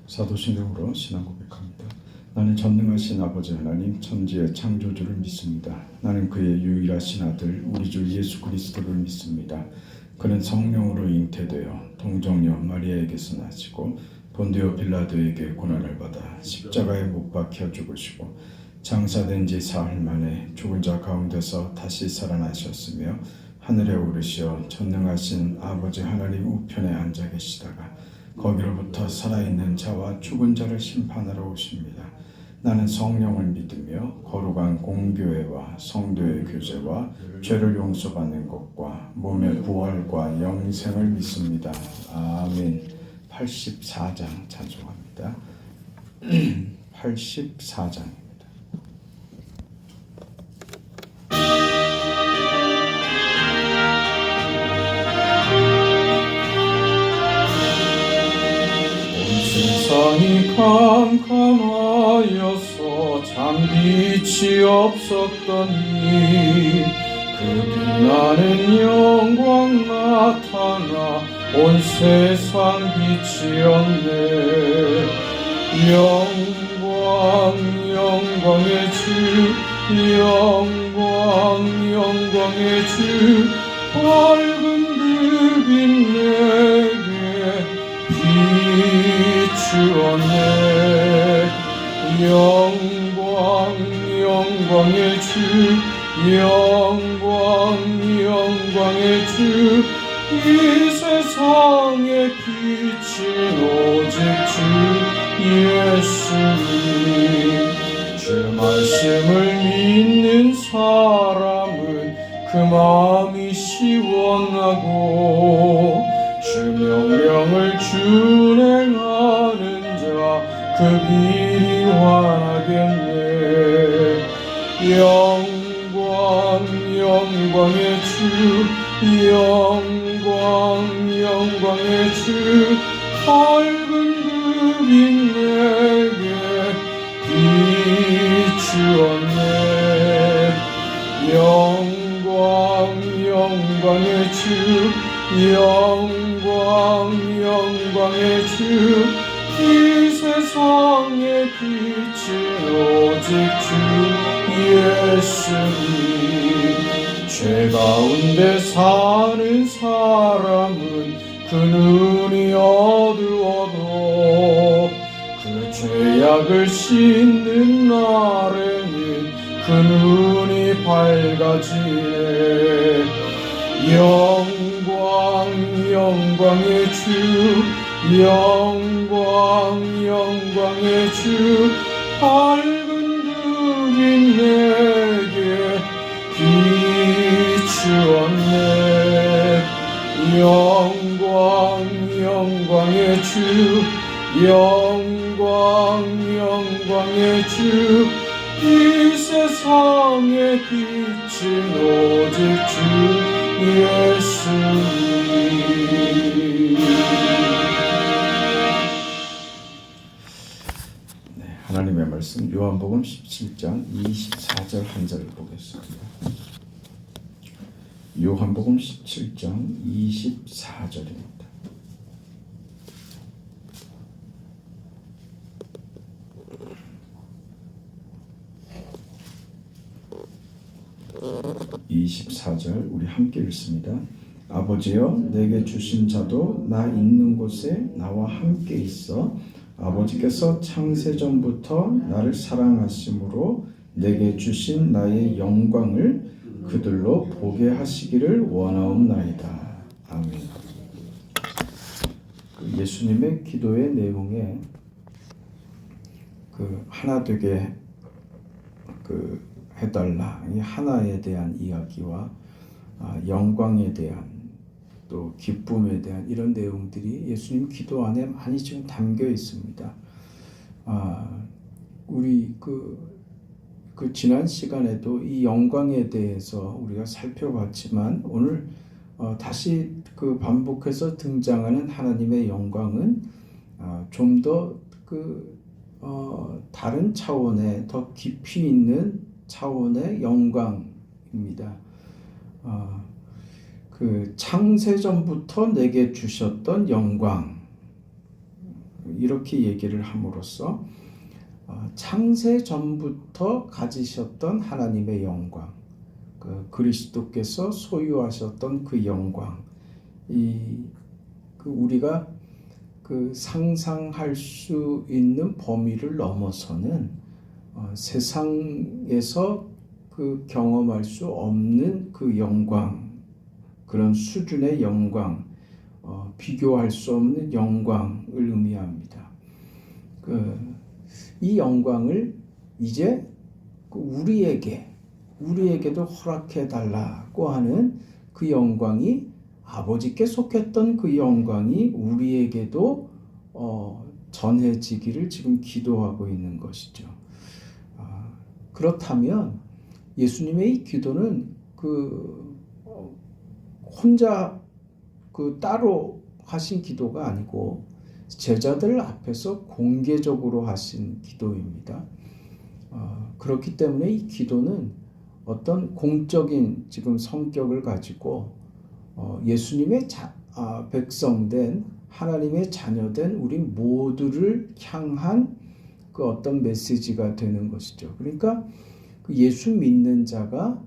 사도신경으로 신앙 고백합니다. 나는 전능하신 아버지 하나님 천지의 창조주를 믿습니다. 나는 그의 유일하신 아들 우리 주 예수 그리스도를 믿습니다. 그는 성령으로 잉태되어 동정녀 마리아에게서 나시고 본디오 빌라도에게 고난을 받아 십자가에 못 박혀 죽으시고 장사된 지 사흘 만에 죽은 자 가운데서 다시 살아나셨으며 하늘에 오르시어 전능하신 아버지 하나님 우편에 앉아 계시다가 거기로부터 살아있는 자와 죽은 자를 심판하러 오십니다. 나는 성령을 믿으며 거룩한 공교회와 성도의 교제와 죄를 용서받는 것과 몸의 부활과 영생을 믿습니다. 아멘. 84장 찬송합니다. 84장입니다. 세상이 캄캄하여서 잠빛이 없었더니 그 빛나는 영광 나타나 온 세상 빛이었네. 영광의 주, 영광의 주, 밝은 그 빛 내게 비추었네. 영광의 주, 영광의 주, 이 세상에 비친 오직 주 예수님. 주 말씀을 믿는 사람은 그 마음이 시원하고 주 명령을 준행하는 자 그 길이 환하겠네. 영광의 주, 영광의 주, 밝은 그 빛 내게 비추었네. 영광의 주, 영광의 주, 이 세상에 비친 오직 주 예수님. 죄 가운데 사는 사람은 그 눈이 어두워도 그 죄악을 씻는 날에는 그 눈이 밝아지네. 영광의 주, 영광의 주, 밝은 그 빛 내게 비추었네. 영광의 주, 영광의 주, 이 세상에 비친 오직 주 예수님. 하나님의 말씀 요한복음 17장 24절 한 절을 보겠습니다. 요한복음 17장 24절입니다. 우리 함께 읽습니다. 아버지여 내게 주신 자도 나 있는 곳에 나와 함께 있어 아버지께서 창세전부터 나를 사랑하심으로 내게 주신 나의 영광을 그들로 보게 하시기를 원하옵나이다. 아멘. 예수님의 기도의 내용에 하나 되게 해달라, 이 하나에 대한 이야기와 영광에 대한 또 기쁨에 대한 이런 내용들이 예수님 기도 안에 많이 지금 담겨 있습니다. 우리 지난 시간에도 이 영광에 대해서 우리가 살펴봤지만 오늘 다시 반복해서 등장하는 하나님의 영광은 좀 더 다른 차원의 더 깊이 있는 차원의 영광입니다. 창세전부터 내게 주셨던 영광, 이렇게 얘기를 함으로써 창세 전부터 가지셨던 하나님의 영광, 그리스도께서 소유하셨던 그 영광, 우리가 상상할 수 있는 범위를 넘어서는 세상에서 경험할 수 없는 그 영광, 그런 수준의 영광, 비교할 수 없는 영광을 의미합니다. 이 영광을 이제 우리에게도 허락해 달라고 하는 그 영광이, 아버지께 속했던 그 영광이 우리에게도 전해지기를 지금 기도하고 있는 것이죠. 그렇다면 예수님의 이 기도는 혼자 따로 하신 기도가 아니고 제자들 앞에서 공개적으로 하신 기도입니다. 그렇기 때문에 이 기도는 어떤 공적인 지금 성격을 가지고 예수님의 백성된, 하나님의 자녀된 우리 모두를 향한 그 어떤 메시지가 되는 것이죠. 그러니까 예수 믿는 자가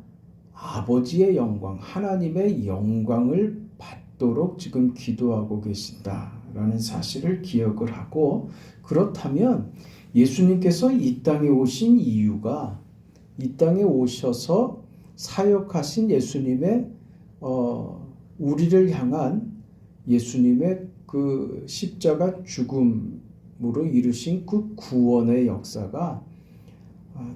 아버지의 영광, 하나님의 영광을 받도록 지금 기도하고 계신다라는 사실을 기억을 하고, 그렇다면 예수님께서 이 땅에 오신 이유가, 이 땅에 오셔서 사역하신 예수님의 우리를 향한 예수님의 그 십자가 죽음으로 이루신 그 구원의 역사가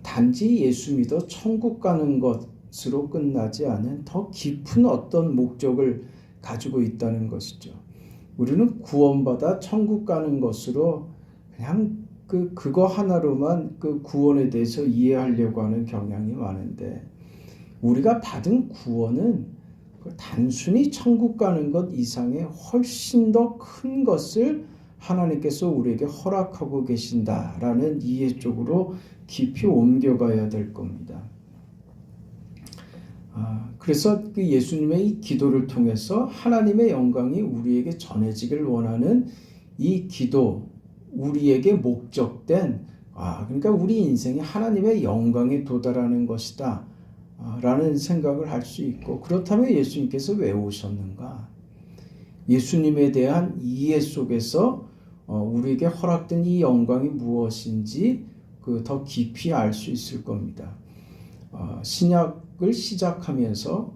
단지 예수 믿어 천국 가는 것으로 끝나지 않은 더 깊은 어떤 목적을 가지고 있다는 것이죠. 우리는 구원받아 천국 가는 것으로 그냥 그거 하나로만 그 구원에 대해서 이해하려고 하는 경향이 많은데, 우리가 받은 구원은 단순히 천국 가는 것 이상의 훨씬 더 큰 것을 하나님께서 우리에게 허락하고 계신다라는 이해 쪽으로 깊이 옮겨가야 될 겁니다. 그래서 예수님의 이 기도를 통해서 하나님의 영광이 우리에게 전해지길 원하는 이 기도, 우리에게 목적된, 그러니까 우리 인생이 하나님의 영광에 도달하는 것이다 라는 생각을 할 수 있고, 그렇다면 예수님께서 왜 오셨는가? 예수님에 대한 이해 속에서 우리에게 허락된 이 영광이 무엇인지 더 깊이 알 수 있을 겁니다. 신약을 시작하면서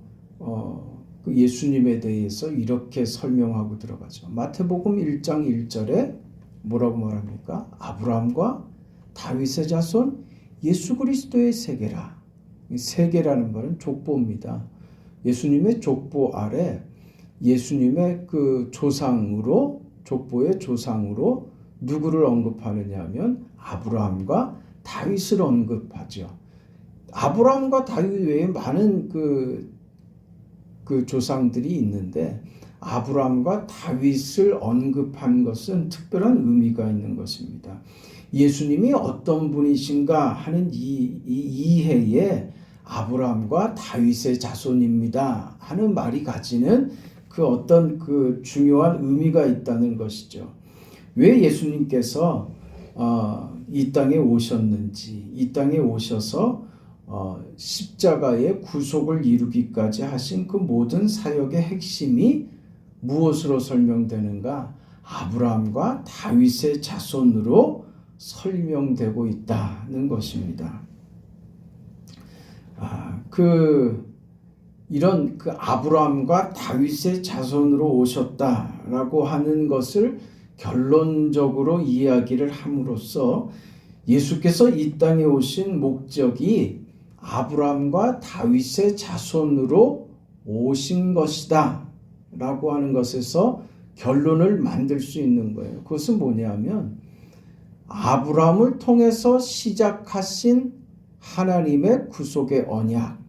예수님에 대해서 이렇게 설명하고 들어가죠. 마태복음 1장 1절에 뭐라고 말합니까? 아브라함과 다윗의 자손 예수 그리스도의 세계라. 세계라는 말은 족보입니다. 예수님의 족보 아래 예수님의 그 조상으로, 족보의 조상으로 누구를 언급하느냐 하면 아브라함과 다윗을 언급하죠. 아브라함과 다윗 외에 많은 그 조상들이 있는데 아브라함과 다윗을 언급한 것은 특별한 의미가 있는 것입니다. 예수님이 어떤 분이신가 하는 이 이해에 아브라함과 다윗의 자손입니다 하는 말이 가지는 그 어떤 그 중요한 의미가 있다는 것이죠. 왜 예수님께서 이 땅에 오셨는지, 이 땅에 오셔서 십자가의 구속을 이루기까지 하신 그 모든 사역의 핵심이 무엇으로 설명되는가? 아브라함과 다윗의 자손으로 설명되고 있다는 것입니다. 이런 아브라함과 다윗의 자손으로 오셨다라고 하는 것을 결론적으로 이야기를 함으로써 예수께서 이 땅에 오신 목적이 아브라함과 다윗의 자손으로 오신 것이다 라고 하는 것에서 결론을 만들 수 있는 거예요. 그것은 뭐냐면 아브라함을 통해서 시작하신 하나님의 구속의 언약,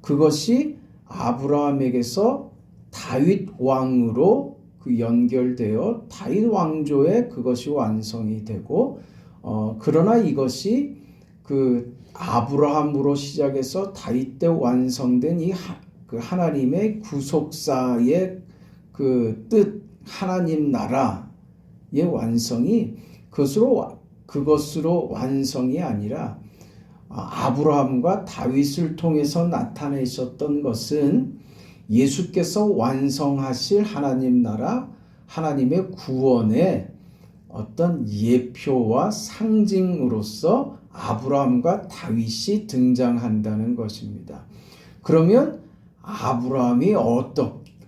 그것이 아브라함에게서 다윗 왕으로 연결되어 다윗 왕조에 그것이 완성이 되고, 그러나 이것이 아브라함으로 시작해서 다윗 때 완성된 하나님의 구속사의 뜻, 하나님 나라, 완성이 그것으로 완성이 아니라 아브라함과 다윗을 통해서 나타내셨던 것은 예수께서 완성하실 하나님 나라, 하나님의 구원의 어떤 예표와 상징으로서 아브라함과 다윗이 등장한다는 것입니다. 그러면 아브라함이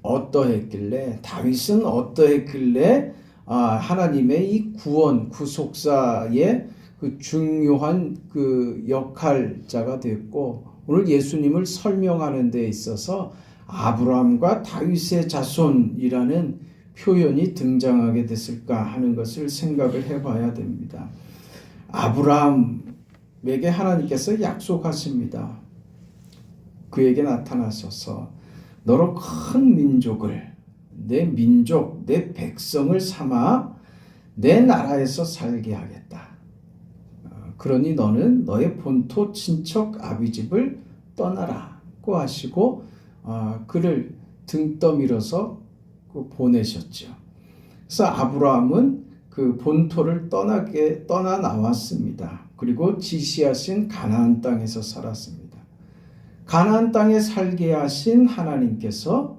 어떠했길래, 다윗은 어떠했길래 하나님의 이 구원, 구속사의 그 중요한 그 역할자가 됐고, 오늘 예수님을 설명하는 데 있어서 아브라함과 다윗의 자손이라는 표현이 등장하게 됐을까 하는 것을 생각을 해봐야 됩니다. 아브라함에게 하나님께서 약속하십니다. 그에게 나타나셔서 너로 큰 민족을, 내 민족, 내 백성을 삼아 내 나라에서 살게 하겠다. 그러니 너는 너의 본토 친척 아비집을 떠나라고 하시고 그를 등 떠밀어서 보내셨죠. 그래서 아브라함은 그 본토를 떠나 나왔습니다. 그리고 지시하신 가나안 땅에서 살았습니다. 가나안 땅에 살게 하신 하나님께서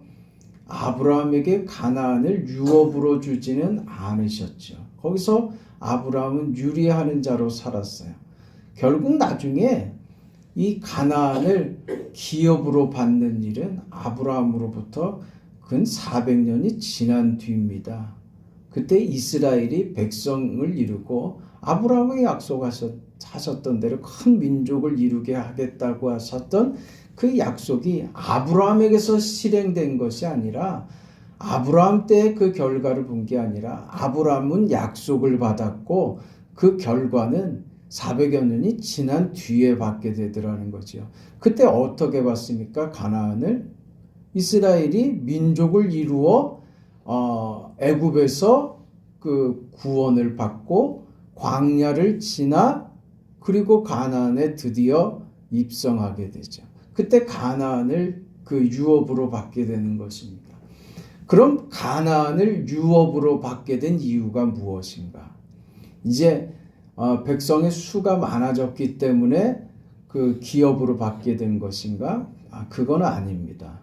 아브라함에게 가나안을 유업으로 주지는 않으셨죠. 거기서 아브라함은 유리하는 자로 살았어요. 결국 나중에 이 가나안을 기업으로 받는 일은 아브라함으로부터 근 400년이 지난 뒤입니다. 그때 이스라엘이 백성을 이루고 아브라함이 약속하셨던 대로 큰 민족을 이루게 하겠다고 하셨던 그 약속이 아브라함에게서 실행된 것이 아니라, 아브라함 때 그 결과를 본 게 아니라 아브라함은 약속을 받았고 그 결과는 400여 년이 지난 뒤에 받게 되더라는 거죠. 그때 어떻게 받습니까? 가나안을 이스라엘이 민족을 이루어 애굽에서 그 구원을 받고 광야를 지나 그리고 가나안에 드디어 입성하게 되죠. 그때 가나안을 그 유업으로 받게 되는 것입니다. 그럼 가나안을 유업으로 받게 된 이유가 무엇인가? 이제 백성의 수가 많아졌기 때문에 그 기업으로 받게 된 것인가? 그건 아닙니다.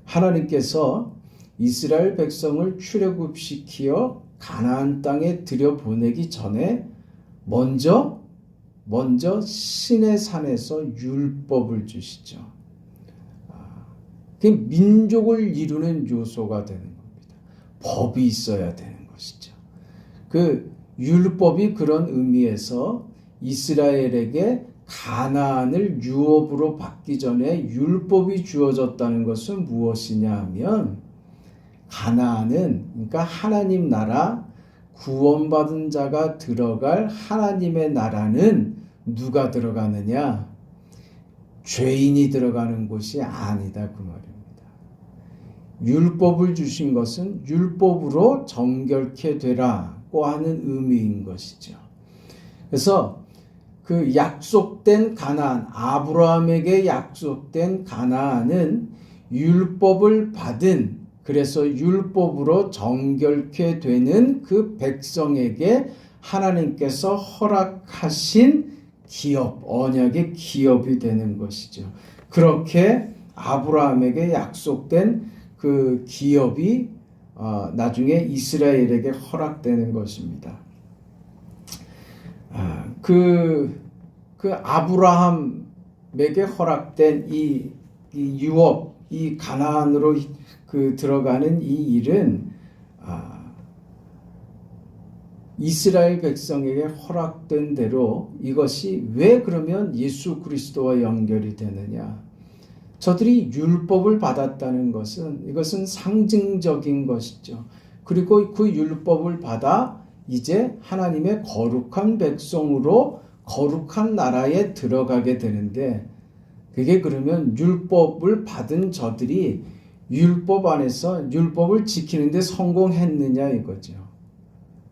하나님께서 이스라엘 백성을 출애굽시키어 가나안 땅에 들여보내기 전에 먼저 신의 산에서 율법을 주시죠. 그 민족을 이루는 요소가 되는 겁니다. 법이 있어야 되는 것이죠. 그 율법이 그런 의미에서 이스라엘에게 가나안을 유업으로 받기 전에 율법이 주어졌다는 것은 무엇이냐 하면, 가나안은 그러니까 하나님 나라, 구원받은 자가 들어갈 하나님의 나라는 누가 들어가느냐? 죄인이 들어가는 곳이 아니다 그 말입니다. 율법을 주신 것은 율법으로 정결케 되라고 하는 의미인 것이죠. 그래서 그 약속된 가나안, 아브라함에게 약속된 가나안은 율법을 받은, 그래서 율법으로 정결케 되는 그 백성에게 하나님께서 허락하신 기업, 언약의 기업이 되는 것이죠. 그렇게 아브라함에게 약속된 그 기업이 나중에 이스라엘에게 허락되는 것입니다. 그 아브라함에게 허락된 이 유업, 이 가나안으로 들어가는 이 일은 이스라엘 백성에게 허락된 대로, 이것이 왜 그러면 예수 그리스도와 연결이 되느냐? 저들이 율법을 받았다는 것은, 이것은 상징적인 것이죠. 그리고 그 율법을 받아 이제 하나님의 거룩한 백성으로 거룩한 나라에 들어가게 되는데, 그게 그러면 율법을 받은 저들이 율법 안에서 율법을 지키는데 성공했느냐 이거죠.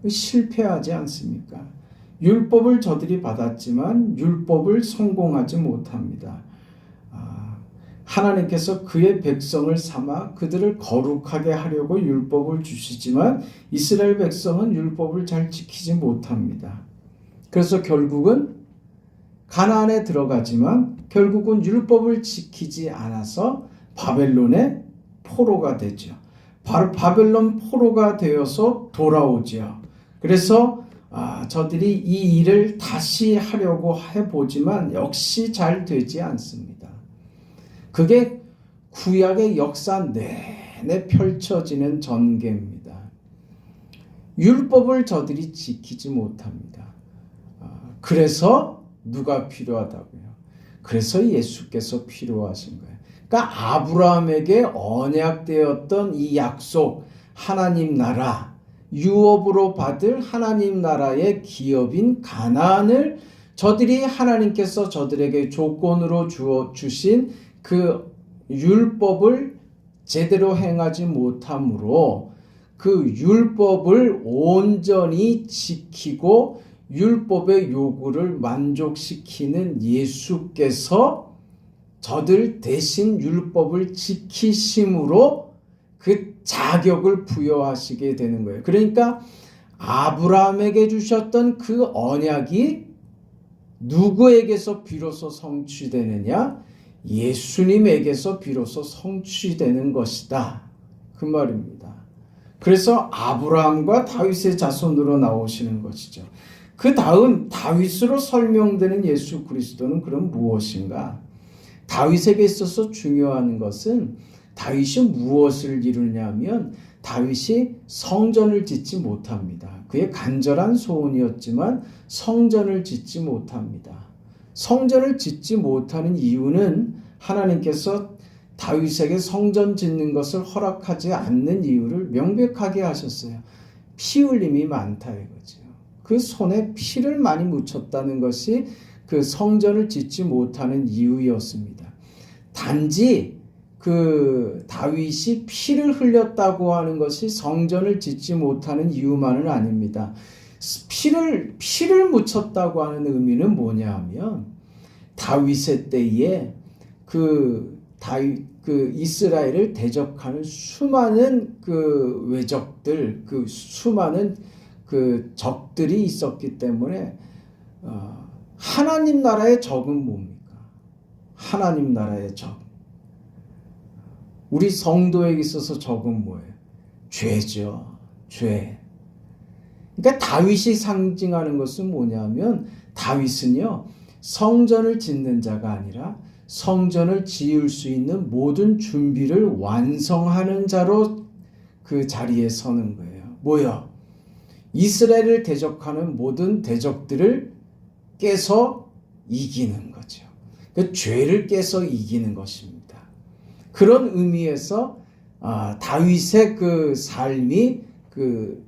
실패하지 않습니까? 율법을 저들이 받았지만 율법을 성공하지 못합니다. 하나님께서 그의 백성을 삼아 그들을 거룩하게 하려고 율법을 주시지만 이스라엘 백성은 율법을 잘 지키지 못합니다. 그래서 결국은 가나안에 들어가지만 결국은 율법을 지키지 않아서 바벨론의 포로가 되죠. 바로 바벨론 포로가 되어서 돌아오죠. 그래서 저들이 이 일을 다시 하려고 해보지만 역시 잘 되지 않습니다. 그게 구약의 역사 내내 펼쳐지는 전개입니다. 율법을 저들이 지키지 못합니다. 그래서 누가 필요하다고요? 그래서 예수께서 필요하신 거예요. 그러니까 아브라함에게 언약되었던 이 약속, 하나님 나라, 유업으로 받을 하나님 나라의 기업인 가나안을 저들이 하나님께서 저들에게 조건으로 주신 그 율법을 제대로 행하지 못함으로 그 율법을 온전히 지키고 율법의 요구를 만족시키는 예수께서 저들 대신 율법을 지키심으로 그 자격을 부여하시게 되는 거예요. 그러니까 아브라함에게 주셨던 그 언약이 누구에게서 비로소 성취되느냐? 예수님에게서 비로소 성취되는 것이다. 그 말입니다. 그래서 아브라함과 다윗의 자손으로 나오시는 것이죠. 그 다음 다윗으로 설명되는 예수 그리스도는 그럼 무엇인가? 다윗에게 있어서 중요한 것은 다윗이 무엇을 이루냐면 다윗이 성전을 짓지 못합니다. 그의 간절한 소원이었지만 성전을 짓지 못합니다. 성전을 짓지 못하는 이유는 하나님께서 다윗에게 성전 짓는 것을 허락하지 않는 이유를 명백하게 하셨어요. 피 흘림이 많다 이거죠. 그 손에 피를 많이 묻혔다는 것이 그 성전을 짓지 못하는 이유였습니다. 단지 그 다윗이 피를 흘렸다고 하는 것이 성전을 짓지 못하는 이유만은 아닙니다. 피를 묻혔다고 하는 의미는 뭐냐 하면 다윗의 때에 그 이스라엘을 대적하는 수많은 그 외적들, 그 수많은 그 적들이 있었기 때문에 하나님 나라의 적은 뭡니까? 하나님 나라의 적. 우리 성도에게 있어서 적은 뭐예요? 죄죠. 죄. 그러니까 다윗이 상징하는 것은 뭐냐면 다윗은요 성전을 짓는 자가 아니라 성전을 지을 수 있는 모든 준비를 완성하는 자로 그 자리에 서는 거예요. 뭐야? 이스라엘을 대적하는 모든 대적들을 깨서 이기는 거죠. 그 죄를 깨서 이기는 것입니다. 그런 의미에서 다윗의 그 삶이 그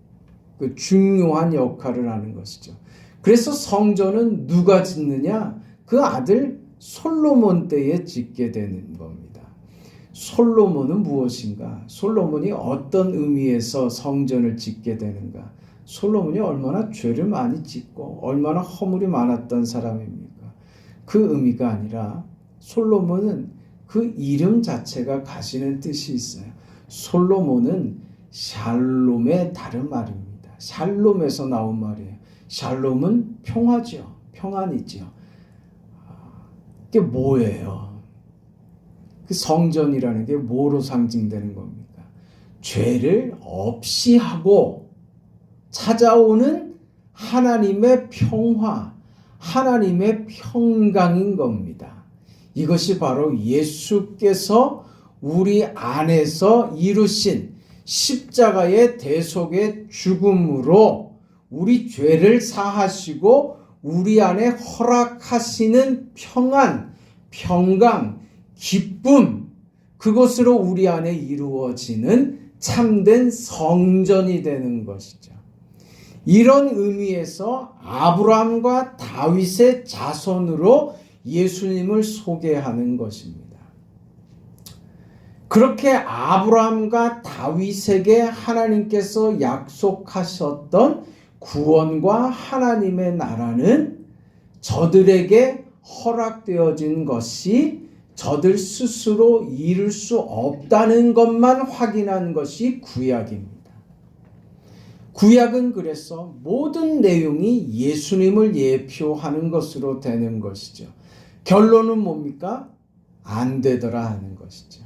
중요한 역할을 하는 것이죠. 그래서 성전은 누가 짓느냐? 그 아들 솔로몬 때에 짓게 되는 겁니다. 솔로몬은 무엇인가? 솔로몬이 어떤 의미에서 성전을 짓게 되는가? 솔로몬이 얼마나 죄를 많이 짓고 얼마나 허물이 많았던 사람입니까? 그 의미가 아니라 솔로몬은 그 이름 자체가 가지는 뜻이 있어요. 솔로몬은 샬롬의 다른 말입니다. 샬롬에서 나온 말이에요. 샬롬은 평화죠. 평안이죠. 그게 뭐예요? 그 성전이라는 게 뭐로 상징되는 겁니까? 죄를 없이 하고 찾아오는 하나님의 평화, 하나님의 평강인 겁니다. 이것이 바로 예수께서 우리 안에서 이루신 십자가의 대속의 죽음으로 우리 죄를 사하시고 우리 안에 허락하시는 평안, 평강, 기쁨, 그것으로 우리 안에 이루어지는 참된 성전이 되는 것이죠. 이런 의미에서 아브라함과 다윗의 자손으로 예수님을 소개하는 것입니다. 그렇게 아브라함과 다윗에게 하나님께서 약속하셨던 구원과 하나님의 나라는 저들에게 허락되어진 것이 저들 스스로 이룰 수 없다는 것만 확인한 것이 구약입니다. 구약은 그래서 모든 내용이 예수님을 예표하는 것으로 되는 것이죠. 결론은 뭡니까? 안 되더라 하는 것이죠.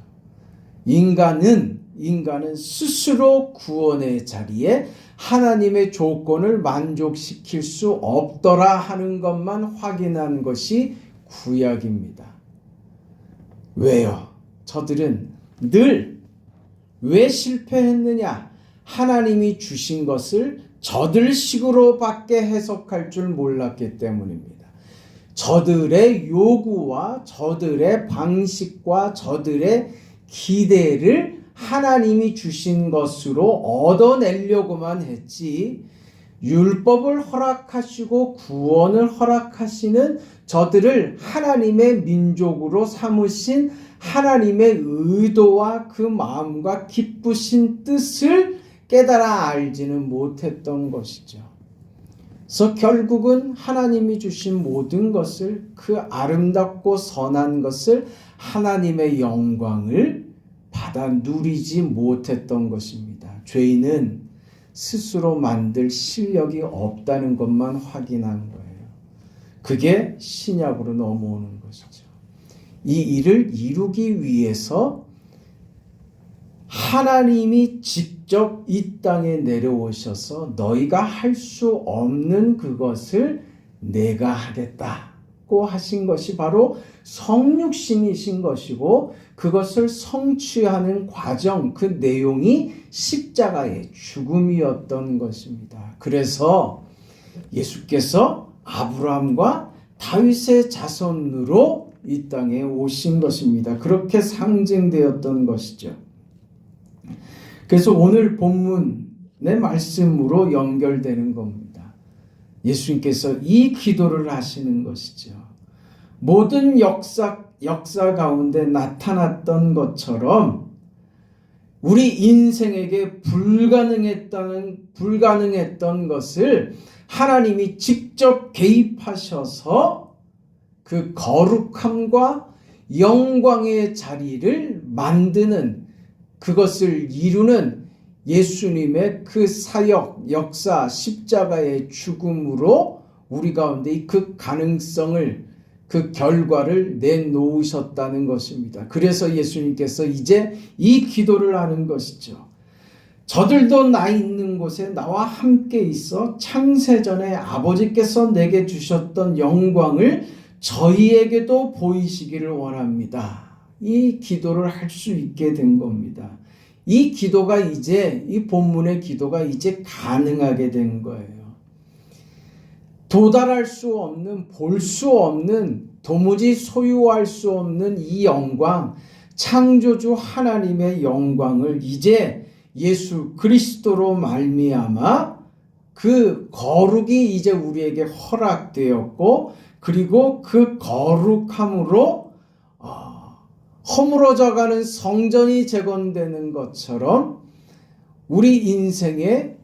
인간은 스스로 구원의 자리에 하나님의 조건을 만족시킬 수 없더라 하는 것만 확인한 것이 구약입니다. 왜요? 저들은 늘 왜 실패했느냐? 하나님이 주신 것을 저들식으로밖에 해석할 줄 몰랐기 때문입니다. 저들의 요구와 저들의 방식과 저들의 기대를 하나님이 주신 것으로 얻어내려고만 했지, 율법을 허락하시고 구원을 허락하시는 저들을 하나님의 민족으로 삼으신 하나님의 의도와 그 마음과 기쁘신 뜻을 깨달아 알지는 못했던 것이죠. 그래서 결국은 하나님이 주신 모든 것을, 그 아름답고 선한 것을, 하나님의 영광을 받아 누리지 못했던 것입니다. 죄인은 스스로 만들 실력이 없다는 것만 확인한 거예요. 그게 신약으로 넘어오는 것이죠. 이 일을 이루기 위해서 하나님이 직접 이 땅에 내려오셔서 너희가 할 수 없는 그것을 내가 하겠다고 하신 것이 바로 성육신이신 것이고, 그것을 성취하는 과정, 그 내용이 십자가의 죽음이었던 것입니다. 그래서 예수께서 아브라함과 다윗의 자손으로 이 땅에 오신 것입니다. 그렇게 상징되었던 것이죠. 그래서 오늘 본문의 말씀으로 연결되는 겁니다. 예수님께서 이 기도를 하시는 것이죠. 모든 역사 가운데 나타났던 것처럼 우리 인생에게 불가능했던 것을 하나님이 직접 개입하셔서 그 거룩함과 영광의 자리를 만드는, 그것을 이루는 예수님의 그 사역, 역사, 십자가의 죽음으로 우리 가운데 그 가능성을, 그 결과를 내놓으셨다는 것입니다. 그래서 예수님께서 이제 이 기도를 하는 것이죠. 저들도 나 있는 곳에 나와 함께 있어 창세전에 아버지께서 내게 주셨던 영광을 저희에게도 보이시기를 원합니다. 이 기도를 할 수 있게 된 겁니다. 이 기도가 이제, 이 본문의 기도가 이제 가능하게 된 거예요. 도달할 수 없는, 볼 수 없는, 도무지 소유할 수 없는 이 영광, 창조주 하나님의 영광을 이제 예수 그리스도로 말미암아 그 거룩이 이제 우리에게 허락되었고, 그리고 그 거룩함으로 허물어져가는 성전이 재건되는 것처럼 우리 인생에,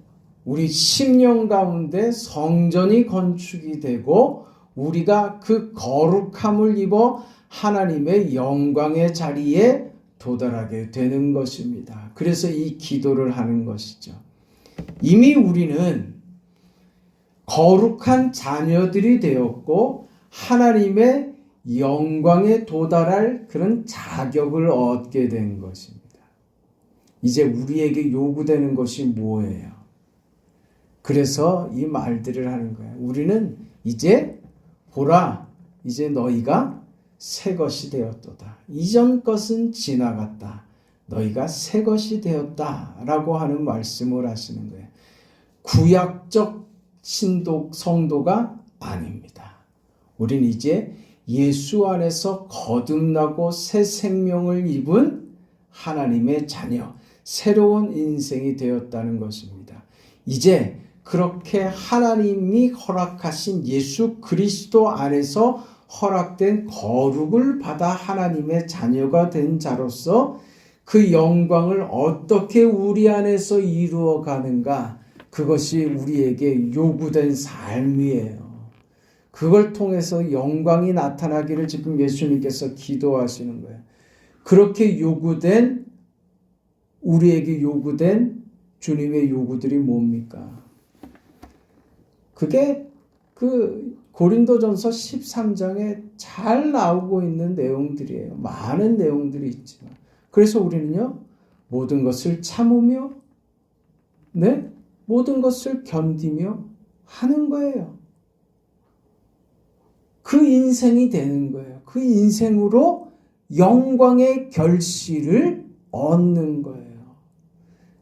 우리 심령 가운데 성전이 건축이 되고 우리가 그 거룩함을 입어 하나님의 영광의 자리에 도달하게 되는 것입니다. 그래서 이 기도를 하는 것이죠. 이미 우리는 거룩한 자녀들이 되었고 하나님의 영광에 도달할 그런 자격을 얻게 된 것입니다. 이제 우리에게 요구되는 것이 뭐예요? 그래서 이 말들을 하는 거예요. 우리는 이제 보라, 이제 너희가 새 것이 되었도다. 이전 것은 지나갔다. 너희가 새 것이 되었다. 라고 하는 말씀을 하시는 거예요. 구약적 성도가 아닙니다. 우린 이제 예수 안에서 거듭나고 새 생명을 입은 하나님의 자녀, 새로운 인생이 되었다는 것입니다. 이제 그렇게 하나님이 허락하신 예수 그리스도 안에서 허락된 거룩을 받아 하나님의 자녀가 된 자로서 그 영광을 어떻게 우리 안에서 이루어 가는가, 그것이 우리에게 요구된 삶이에요. 그걸 통해서 영광이 나타나기를 지금 예수님께서 기도하시는 거예요. 그렇게 요구된 우리에게 요구된 주님의 요구들이 뭡니까? 그게 그 고린도전서 13장에 잘 나오고 있는 내용들이에요. 많은 내용들이 있지만 그래서 우리는요 모든 것을 참으며 모든 것을 견디며 하는 거예요. 그 인생이 되는 거예요. 그 인생으로 영광의 결실을 얻는 거예요.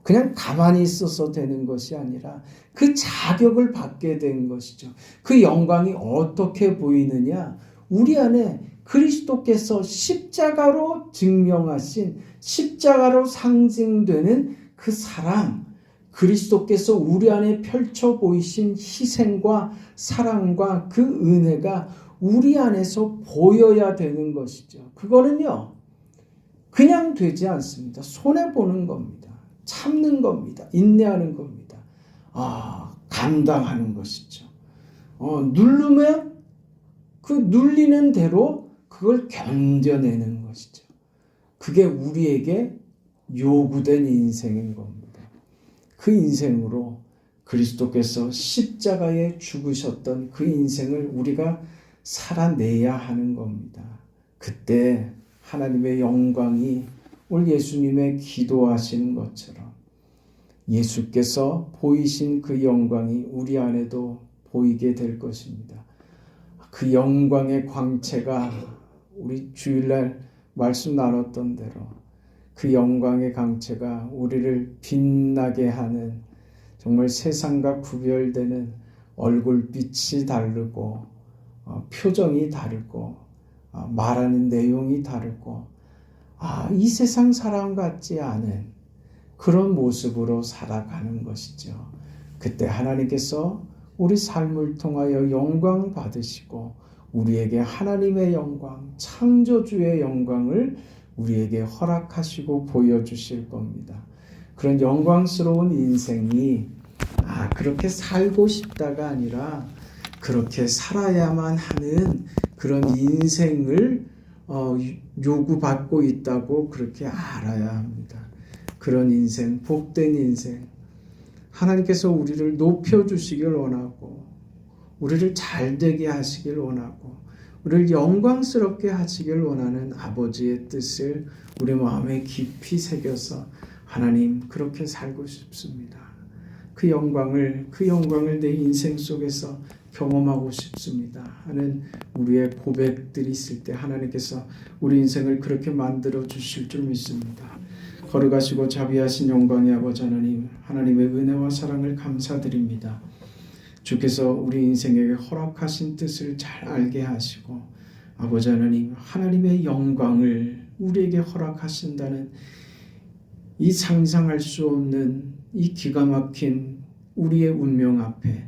그냥 가만히 있어서 되는 것이 아니라 그 자격을 받게 된 것이죠. 그 영광이 어떻게 보이느냐? 우리 안에 그리스도께서 십자가로 증명하신 십자가로 상징되는 그 사랑, 그리스도께서 우리 안에 펼쳐 보이신 희생과 사랑과 그 은혜가 우리 안에서 보여야 되는 것이죠. 그거는요, 그냥 되지 않습니다. 손해보는 겁니다. 참는 겁니다. 인내하는 겁니다. 감당하는 것이죠. 누르면 그 눌리는 대로 그걸 견뎌내는 것이죠. 그게 우리에게 요구된 인생인 겁니다. 그 인생으로 그리스도께서 십자가에 죽으셨던 그 인생을 우리가 살아내야 하는 겁니다. 그때 하나님의 영광이 오늘 예수님의 기도하시는 것처럼 예수께서 보이신 그 영광이 우리 안에도 보이게 될 것입니다. 그 영광의 광채가 우리 주일날 말씀 나눴던 대로 그 영광의 광채가 우리를 빛나게 하는 정말 세상과 구별되는 얼굴빛이 다르고 표정이 다르고 말하는 내용이 다르고 이 세상 사람 같지 않은 그런 모습으로 살아가는 것이죠. 그때 하나님께서 우리 삶을 통하여 영광 받으시고 우리에게 하나님의 영광, 창조주의 영광을 우리에게 허락하시고 보여주실 겁니다. 그런 영광스러운 인생이 그렇게 살고 싶다가 아니라 그렇게 살아야만 하는 그런 인생을 요구받고 있다고 그렇게 알아야 합니다. 그런 인생, 복된 인생, 하나님께서 우리를 높여주시길 원하고 우리를 잘되게 하시길 원하고 우리를 영광스럽게 하시길 원하는 아버지의 뜻을 우리 마음에 깊이 새겨서 하나님 그렇게 살고 싶습니다. 그 영광을 내 인생 속에서 경험하고 싶습니다 하는 우리의 고백들이 있을 때 하나님께서 우리 인생을 그렇게 만들어 주실 줄 믿습니다. 거룩하시고 자비하신 영광의 아버지 하나님, 하나님의 은혜와 사랑을 감사드립니다. 주께서 우리 인생에게 허락하신 뜻을 잘 알게 하시고 아버지 하나님, 하나님의 영광을 우리에게 허락하신다는 이 상상할 수 없는 이 기가 막힌 우리의 운명 앞에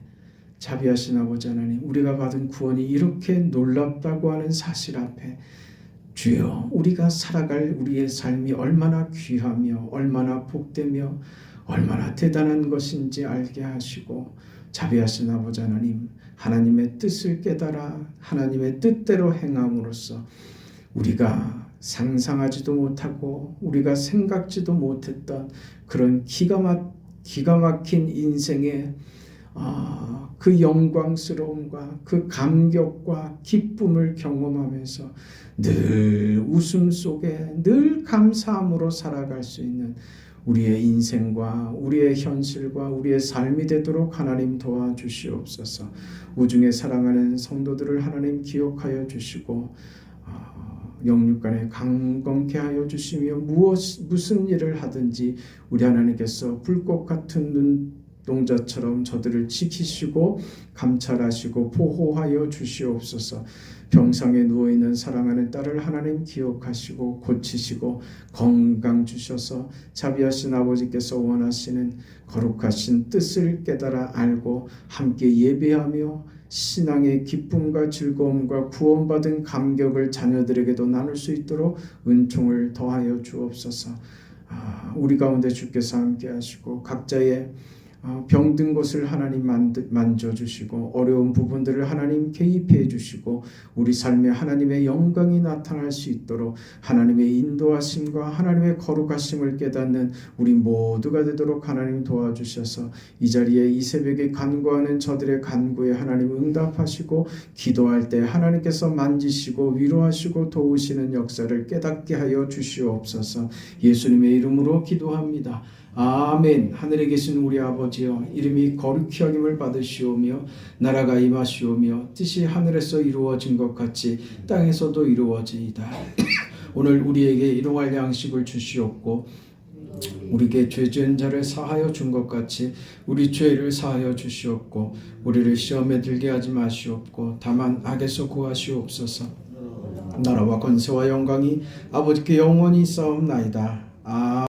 자비하신 아버지 하나님, 우리가 받은 구원이 이렇게 놀랍다고 하는 사실 앞에 주여, 우리가 살아갈 우리의 삶이 얼마나 귀하며 얼마나 복되며 얼마나 대단한 것인지 알게 하시고 자비하신 아버지 하나님, 하나님의 뜻을 깨달아 하나님의 뜻대로 행함으로써 우리가 상상하지도 못하고 우리가 생각지도 못했던 그런 기가 막힌 인생의 그 영광스러움과 그 감격과 기쁨을 경험하면서 늘 웃음 속에 늘 감사함으로 살아갈 수 있는 우리의 인생과 우리의 현실과 우리의 삶이 되도록 하나님 도와주시옵소서. 우중에 사랑하는 성도들을 하나님 기억하여 주시고 영육간에 강건케 하여 주시며 무슨 일을 하든지 우리 하나님께서 불꽃 같은 눈동자처럼 저들을 지키시고 감찰하시고 보호하여 주시옵소서. 병상에 누워있는 사랑하는 딸을 하나님 기억하시고 고치시고 건강 주셔서 자비하신 아버지께서 원하시는 거룩하신 뜻을 깨달아 알고 함께 예배하며 신앙의 기쁨과 즐거움과 구원받은 감격을 자녀들에게도 나눌 수 있도록 은총을 더하여 주옵소서. 우리 가운데 주께서 함께 하시고 각자의 병든 곳을 하나님 만져주시고 어려운 부분들을 하나님 개입해 주시고 우리 삶에 하나님의 영광이 나타날 수 있도록 하나님의 인도하심과 하나님의 거룩하심을 깨닫는 우리 모두가 되도록 하나님 도와주셔서 이 자리에 이 새벽에 간구하는 저들의 간구에 하나님 응답하시고 기도할 때 하나님께서 만지시고 위로하시고 도우시는 역사를 깨닫게 하여 주시옵소서. 예수님의 이름으로 기도합니다. 아멘. 하늘에 계신 우리 아버지여, 이름이 거룩히 여김을 받으시오며 나라가 임하시오며 뜻이 하늘에서 이루어진 것 같이 땅에서도 이루어지이다. 오늘 우리에게 일용할 양식을 주시옵고 우리에게 죄 지은 자를 사하여 준 것 같이 우리 죄를 사하여 주시옵고 우리를 시험에 들게 하지 마시옵고 다만 악에서 구하시옵소서. 나라와 권세와 영광이 아버지께 영원히 있사옵나이다.